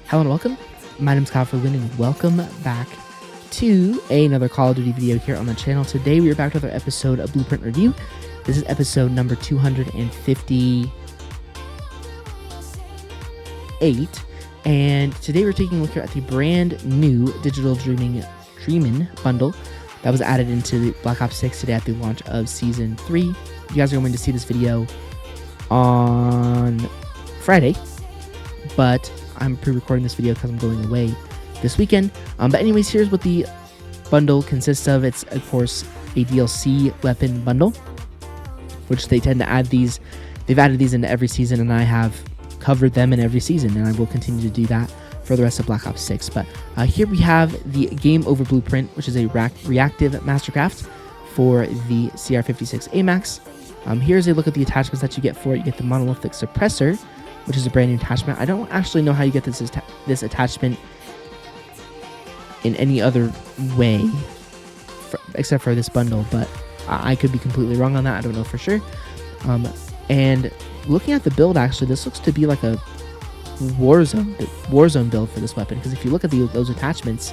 Hello and welcome. My name is Kyle FtW and welcome back to another Call of Duty video here on the channel. Today we are back with our episode of Blueprint Review. This is episode number 258. And today we're taking a look here at the brand new digital Dreamin bundle that was added into the Black Ops 6 today at the launch of Season 3. You guys are going to see this video on Friday, but I'm pre-recording this video because I'm going away this weekend. But anyways, here's what the bundle consists of. It's, of course, a DLC weapon bundle, which they tend to add these. They've added these into every season, and I have covered them in every season, and I will continue to do that for the rest of Black Ops 6. But here we have the Game Over Blueprint, which is a reactive Mastercraft for the CR-56 Amax. Here's a look at the attachments that you get for it. You get the monolithic suppressor, which is a brand new attachment. I don't actually know how you get this attachment in any other way except for this bundle, but I could be completely wrong on that. I don't know for sure. And looking at the build, actually, this looks to be like a Warzone build for this weapon, because if you look at those attachments,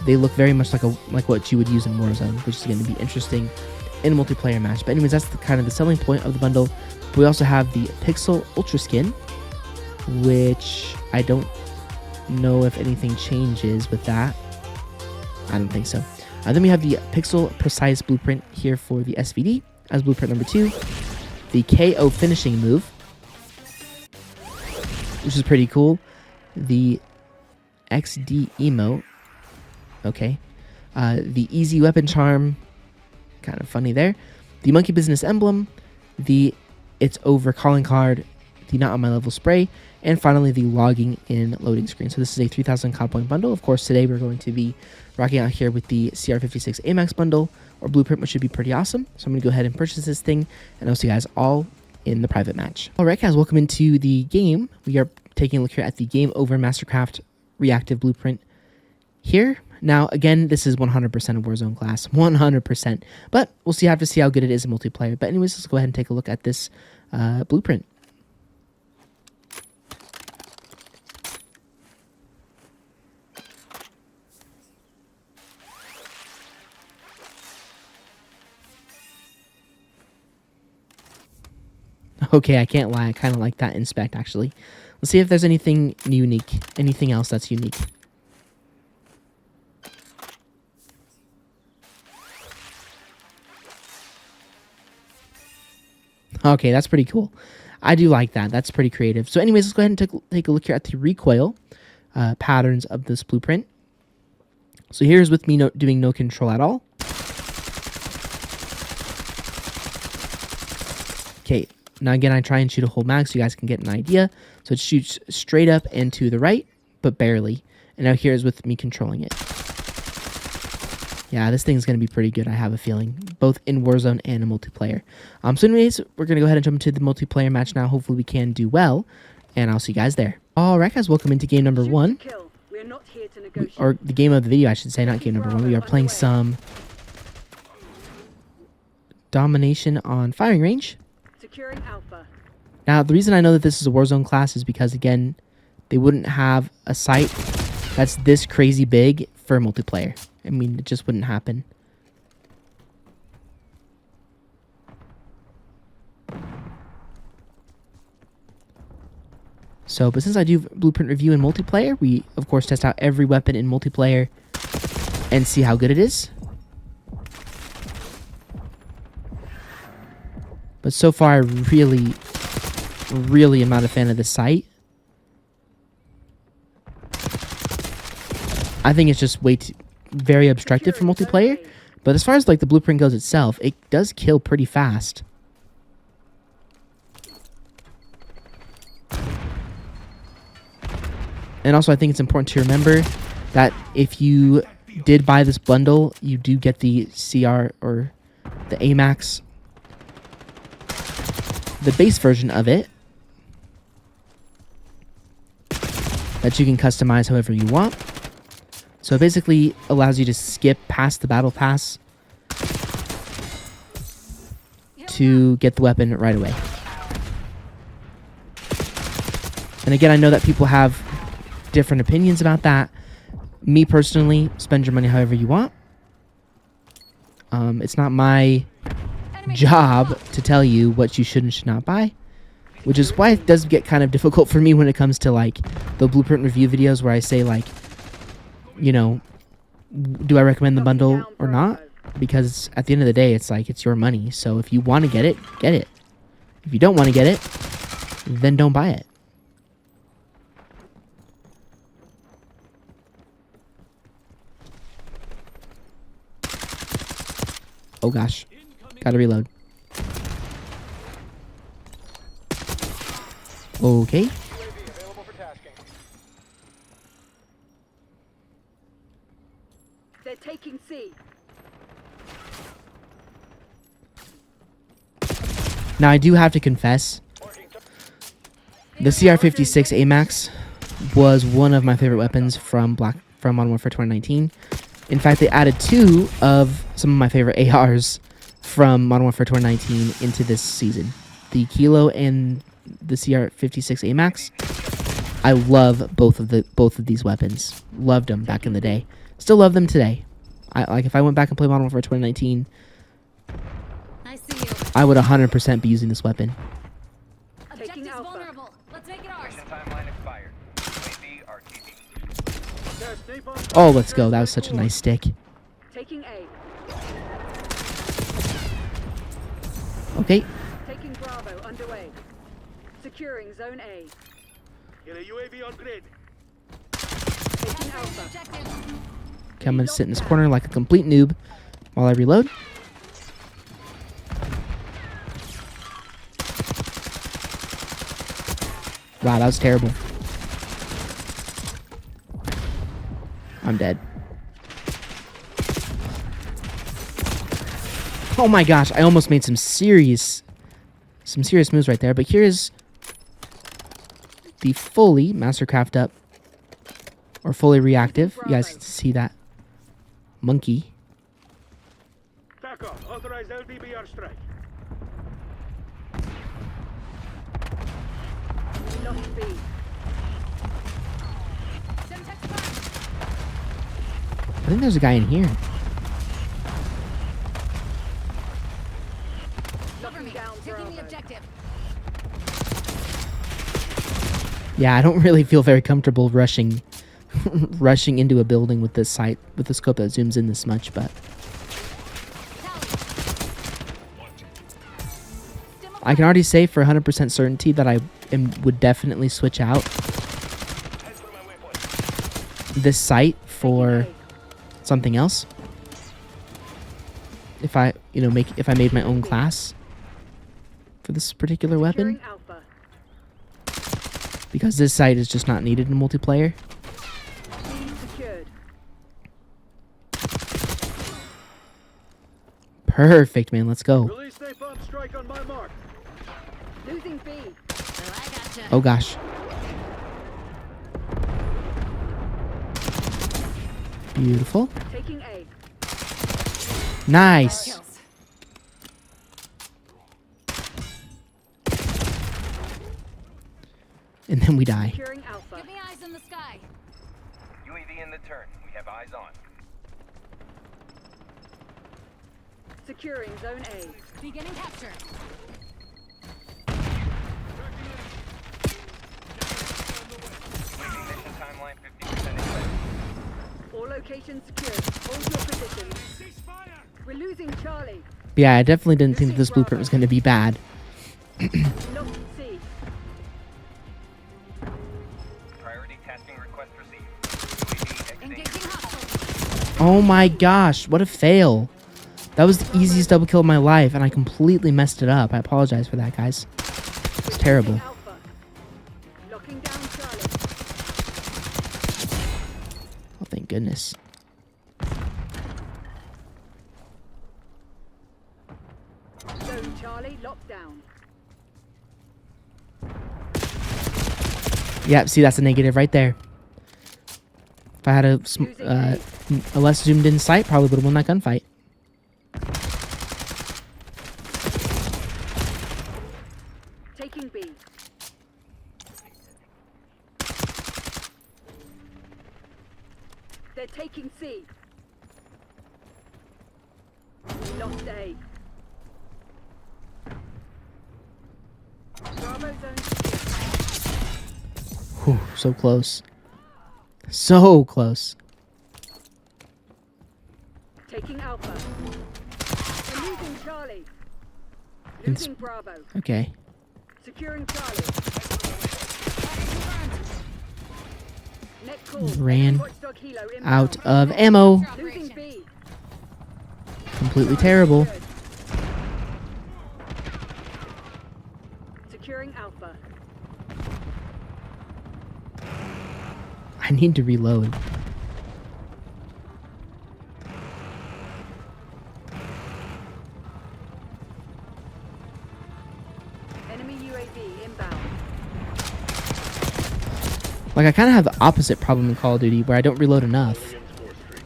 they look very much like what you would use in Warzone, which is going to be interesting in a multiplayer match. But anyways, that's kind of the selling point of the bundle. We also have the Pixel Ultra Skin, which I don't know if anything changes with that. I don't think so. Then we have the Pixel Precise Blueprint here for the SVD as blueprint number 2. The KO finishing move, which is pretty cool. The XD emote. Okay. The easy weapon charm. Kind of funny there. The monkey business emblem. The It's Over calling card. The Not On My Level spray. And finally, the logging in loading screen. So this is a 3,000 COD point bundle. Of course, today we're going to be rocking out here with the CR-56 Amax bundle or blueprint, which should be pretty awesome. So I'm going to go ahead and purchase this thing, and I'll see you guys all in the private match. All right, guys, welcome into the game. We are taking a look here at the Game Over Mastercraft reactive blueprint here. Now, again, this is 100% a Warzone class, 100%, but we'll have to see how good it is in multiplayer. But anyways, let's go ahead and take a look at this blueprint. Okay, I can't lie, I kind of like that inspect, actually. Let's see if there's anything unique, anything else that's unique. Okay, that's pretty cool. I do like that. That's pretty creative. So anyways, let's go ahead and take a look here at the recoil patterns of this blueprint. So here's with me doing no control at all. Okay, now again, I try and shoot a whole mag so you guys can get an idea. So it shoots straight up and to the right, but barely. And now here's with me controlling it. Yeah, this thing's going to be pretty good, I have a feeling, both in Warzone and in multiplayer. So anyways, we're going to go ahead and jump into the multiplayer match now. Hopefully we can do well, and I'll see you guys there. All right, guys, welcome into game number 1. Or the game of the video, I should say, not game number 1. We are playing some domination on firing range. Now, the reason I know that this is a Warzone class is because, again, they wouldn't have a site that's this crazy big for multiplayer. I mean, it just wouldn't happen. So, but since I do blueprint review in multiplayer, we, of course, test out every weapon in multiplayer and see how good it is. But so far, I really am not a fan of the site. I think it's just very obstructive for multiplayer. But as far as like the blueprint goes itself, it does kill pretty fast. And also, I think it's important to remember that if you did buy this bundle, you do get the CR or the Amax, the base version of it, that you can customize however you want. So it basically allows you to skip past the battle pass to get the weapon right away. And again, I know that people have different opinions about that. Me personally, spend your money however you want. It's not my job to tell you what you should and should not buy, which is why it does get kind of difficult for me when it comes to like the blueprint review videos where I say like, you know, do I recommend the bundle or not? Because at the end of the day, it's like, it's your money. So if you want to get it, get it. If you don't want to get it, then don't buy it. Oh gosh, gotta reload. Okay. They're taking C. Now I do have to confess, the CR-56 Amax was one of my favorite weapons from Modern Warfare 2019. In fact, they added 2 of some of my favorite ARs from Modern Warfare 2019 into this season. The Kilo and the CR-56 Amax. I love both of these weapons. Loved them back in the day. Still love them today. Like if I went back and played Modern Warfare 2019, I would 100% be using this weapon. Objective's vulnerable. Let's make it ours. Oh, let's go. That was such a nice stick. Taking A. Okay. Taking Bravo underway. Securing Zone A. Get a UAV on grid. Taking Alpha. Okay, I'm gonna sit in this corner like a complete noob while I reload. Wow, that was terrible. I'm dead. Oh my gosh, I almost made some serious moves right there, but here's the fully Mastercraft up, or fully reactive. You guys can see that monkey. Back off. Authorized LBBR strike. Lost B. I think there's a guy in here. Locking down Bravo. Yeah, I don't really feel very comfortable rushing into a building with this sight, with the scope that zooms in this much, but I can already say for 100% certainty that I would definitely switch out this sight for something else. If I, if I made my own class for this particular weapon, Alpha. because this sight is just not needed in multiplayer. Secured. Perfect, man. Let's go. Release napalm strike on my mark. Losing B. Oh gosh. Beautiful. Taking A. Nice. And then we die. Securing Alpha. Give me eyes in the sky. UAV in the turn. We have eyes on. Securing Zone A. Beginning capture. Mission timeline 50% in. All locations secured. Hold your position. We're losing Charlie. Yeah, I definitely didn't think this blueprint was going to be bad. Lost C. Priority tasking request received. Engaging hostile. Oh my gosh, what a fail. That was the easiest double kill of my life, and I completely messed it up. I apologize for that, guys. It's terrible. Alpha. Locking down Charlie. Oh, thank goodness. Zone Charlie locked down. Yep, see, that's a negative right there. If I had a less zoomed in sight, probably would have won that gunfight. Taking B. They're taking C. We lost A. Bravo zone secure. Whew, so close. So close. Taking Alpha. We're losing Charlie. Ins- Losing Bravo. Okay. Securing Charlie. Net call. Ran Enemy watchdog helo inbound. Out of ammo. Losing B. Completely terrible. Good. Securing Alpha. I need to reload. Enemy UAV inbound. Like, I kind of have the opposite problem in Call of Duty, where I don't reload enough. Enemy soldier confirmed.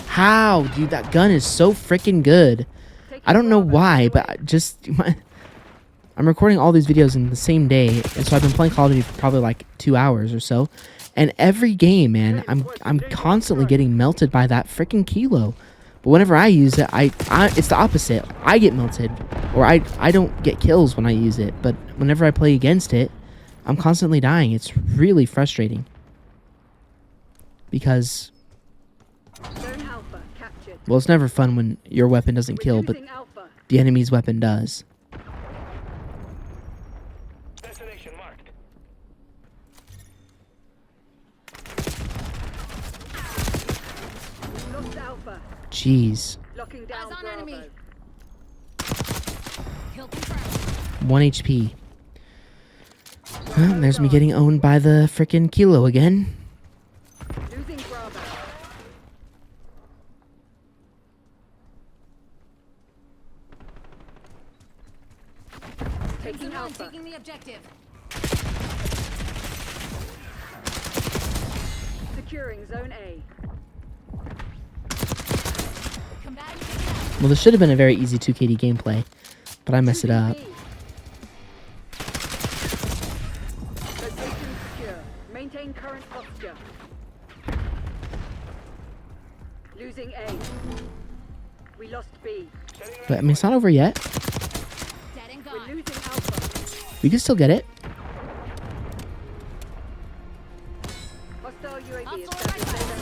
How? Dude, that gun is so freaking good. I don't know why, but I just... I'm recording all these videos in the same day, and so I've been playing Call of Duty for probably like 2 hours or so. And every game, man, I'm constantly getting melted by that freaking kilo. But whenever I use it, it's the opposite. I get melted, or I don't get kills when I use it. But whenever I play against it, I'm constantly dying. It's really frustrating. Because, Zone Alpha captured. well, it's never fun when your weapon doesn't kill, but Losing Alpha. the enemy's weapon does. Destination marked. Lost Alpha. Jeez. Locking down Eyes on Bravo. enemy. Kill confirmed. 1 HP. Well, there's me getting owned by the frickin' kilo again. Losing Bravo. Taking Crimson One Alpha. taking the objective. Securing Zone A. Combatant taken out. Well, this should have been a very easy 2KD gameplay, but I messed it Losing up. B. Location secure. Maintain current posture. Losing A. We lost B. But, I mean, it's not over yet. Dead and We're gone. losing Alpha. We can still get it. Hostile UAV Up is for tracking right data.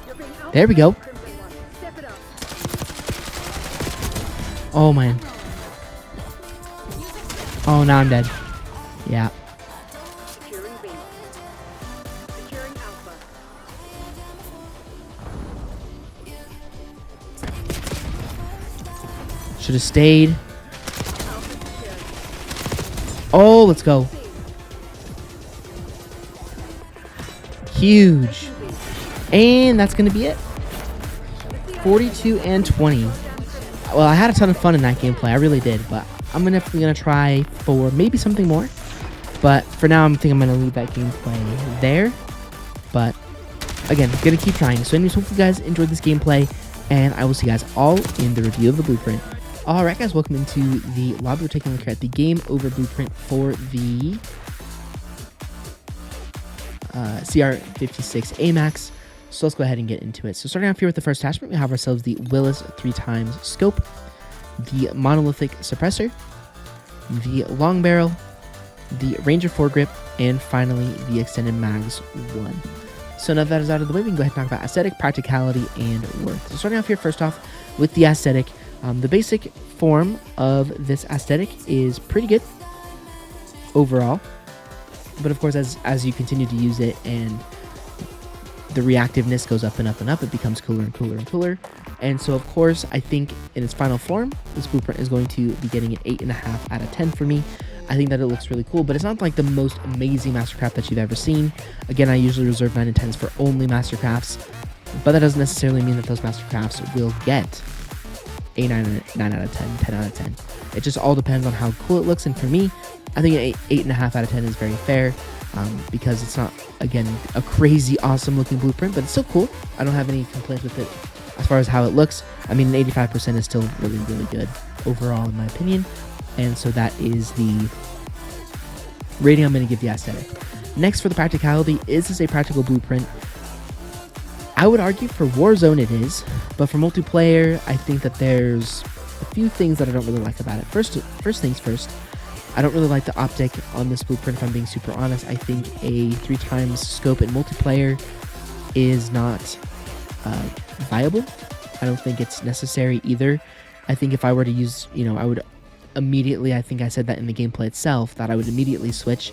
You're being There we go. outplayed, Crimson One. Step it up. Oh, man. Oh, now I'm dead. Yeah. Securing B. Securing Alpha. Should have stayed. Alpha secured. Oh, let's go. C. Huge. Taking B. And that's going to be it. 42 and 20. Well, I had a ton of fun in that gameplay. I really did. But I'm definitely going to try for maybe something more. But for now, I'm going to leave that gameplay there. But again, going to keep trying. So anyways, hope you guys enjoyed this gameplay. And I will see you guys all in the review of the blueprint. Alright guys, welcome into the lobby. We're taking a look at the game over blueprint for the CR-56 Amax. So let's go ahead and get into it. So starting off here with the first attachment, we have ourselves the Willis 3x scope, the monolithic suppressor, the long barrel, the Ranger foregrip, and finally the extended mags 1. So now that is out of the way, we can go ahead and talk about aesthetic, practicality, and worth. So starting off here first off with the aesthetic, the basic form of this aesthetic is pretty good overall. But of course, as you continue to use it and the reactiveness goes up and up and up, it becomes cooler and cooler and cooler. And so, of course, I think in its final form, this blueprint is going to be getting an 8.5 out of 10 for me. I think that it looks really cool, but it's not like the most amazing Mastercraft that you've ever seen. Again, I usually reserve 9 and 10s for only Mastercrafts, but that doesn't necessarily mean that those Mastercrafts will get a 9 out of 10, 10 out of 10. It just all depends on how cool it looks, and for me, I think an 8.5 out of 10 is very fair, because it's not, again, a crazy awesome looking blueprint, but it's still cool. I don't have any complaints with it as far as how it looks. I mean, an 85% is still really, really good overall, in my opinion. And so that is the rating I'm going to give the aesthetic. Next, for the practicality, is this a practical blueprint? I would argue for Warzone it is, but for multiplayer, I think that there's a few things that I don't really like about it. First things first, I don't really like the optic on this blueprint, if I'm being super honest. I think a 3x scope in multiplayer is not viable. I don't think it's necessary either. I think if I were to use, I would immediately, I think I said that in the gameplay itself, that I would immediately switch.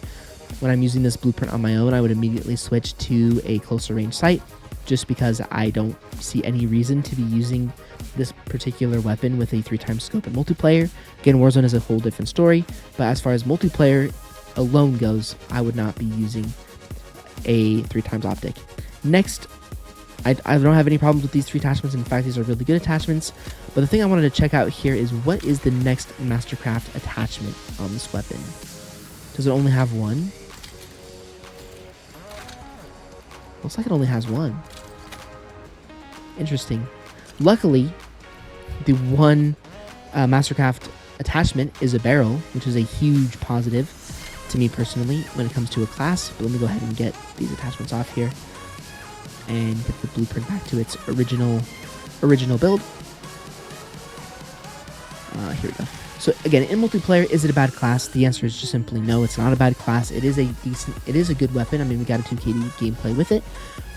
When I'm using this blueprint on my own, I would immediately switch to a closer range sight, just because I don't see any reason to be using this particular weapon with a 3x scope in multiplayer. Again, Warzone is a whole different story, but as far as multiplayer alone goes, I would not be using a 3x optic. Next, I don't have any problems with these 3 attachments. In fact, these are really good attachments. But the thing I wanted to check out here is, what is the next Mastercraft attachment on this weapon? Does it only have one? Looks like it only has one. Interesting. Luckily, the one Mastercraft attachment is a barrel, which is a huge positive to me personally when it comes to a class. But let me go ahead and get these attachments off here and get the blueprint back to its original build. Here we go. So again, in multiplayer, is it a bad class? The answer is just simply no. It's not a bad class. It is a good weapon. I mean, we got a 2KD gameplay with it,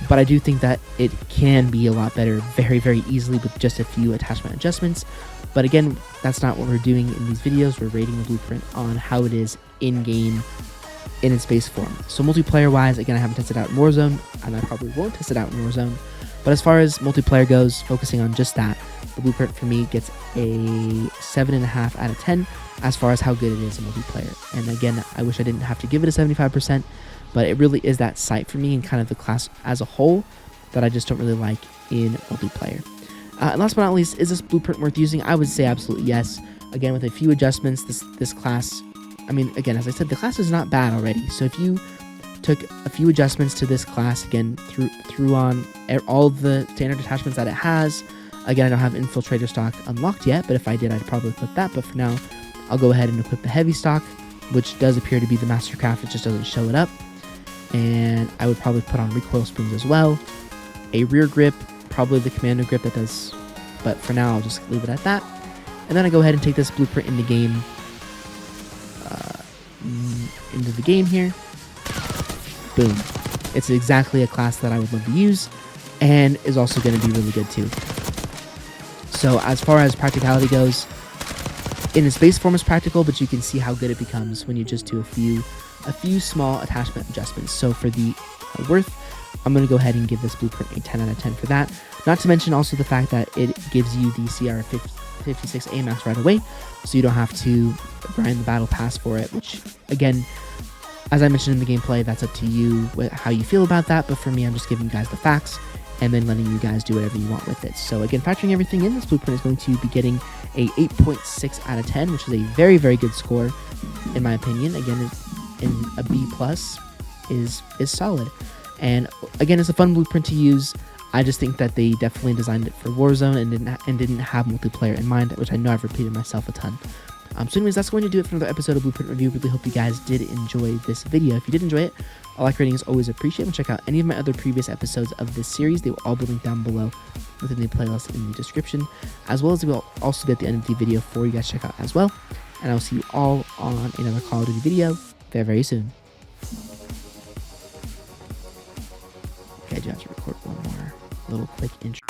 but I do think that it can be a lot better very, very easily with just a few attachment adjustments. But again, that's not what we're doing in these videos. We're rating the blueprint on how it is in game, in its base form. So multiplayer wise, again, I haven't tested out in Warzone, and I probably won't test it out in Warzone. But as far as multiplayer goes, focusing on just that, the blueprint for me gets a 7.5 out of 10 as far as how good it is in multiplayer. And again, I wish I didn't have to give it a 75%, but it really is that sight for me and kind of the class as a whole that I just don't really like in multiplayer. And last but not least, is this blueprint worth using? I would say absolutely yes. Again, with a few adjustments, this class, I mean, again, as I said, the class is not bad already. So if you took a few adjustments to this class, again, threw on all the standard attachments that it has. Again, I don't have infiltrator stock unlocked yet, but if I did, I'd probably equip that. But for now, I'll go ahead and equip the heavy stock, which does appear to be the Mastercraft. It just doesn't show it up. And I would probably put on recoil springs as well. A rear grip, probably the commando grip that does, but for now, I'll just leave it at that. And then I go ahead and take this blueprint into the game here. Boom. It's exactly a class that I would love to use, and is also going to be really good too. So as far as practicality goes, in its base form is practical, but you can see how good it becomes when you just do a few small attachment adjustments. So for the worth, I'm going to go ahead and give this blueprint a 10 out of 10 for that. Not to mention also the fact that it gives you the CR-56 Amax right away, so you don't have to grind the battle pass for it, which again, as I mentioned in the gameplay, that's up to you how you feel about that, but for me, I'm just giving you guys the facts and then letting you guys do whatever you want with it. So again, factoring everything in, this blueprint is going to be getting a 8.6 out of 10, which is a very, very good score, in my opinion. Again, in a B+ is solid. And again, it's a fun blueprint to use. I just think that they definitely designed it for Warzone and didn't have multiplayer in mind, which I know I've repeated myself a ton. So anyways, that's going to do it for another episode of Blueprint Review. Really hope you guys did enjoy this video. If you did enjoy it, a like rating is always appreciated. And check out any of my other previous episodes of this series. They will all be linked down below within the playlist in the description, as well as they will also be at the end of the video for you guys to check out as well. And I will see you all on another Call of Duty video very, very soon. Okay, I do have to record one more little quick intro.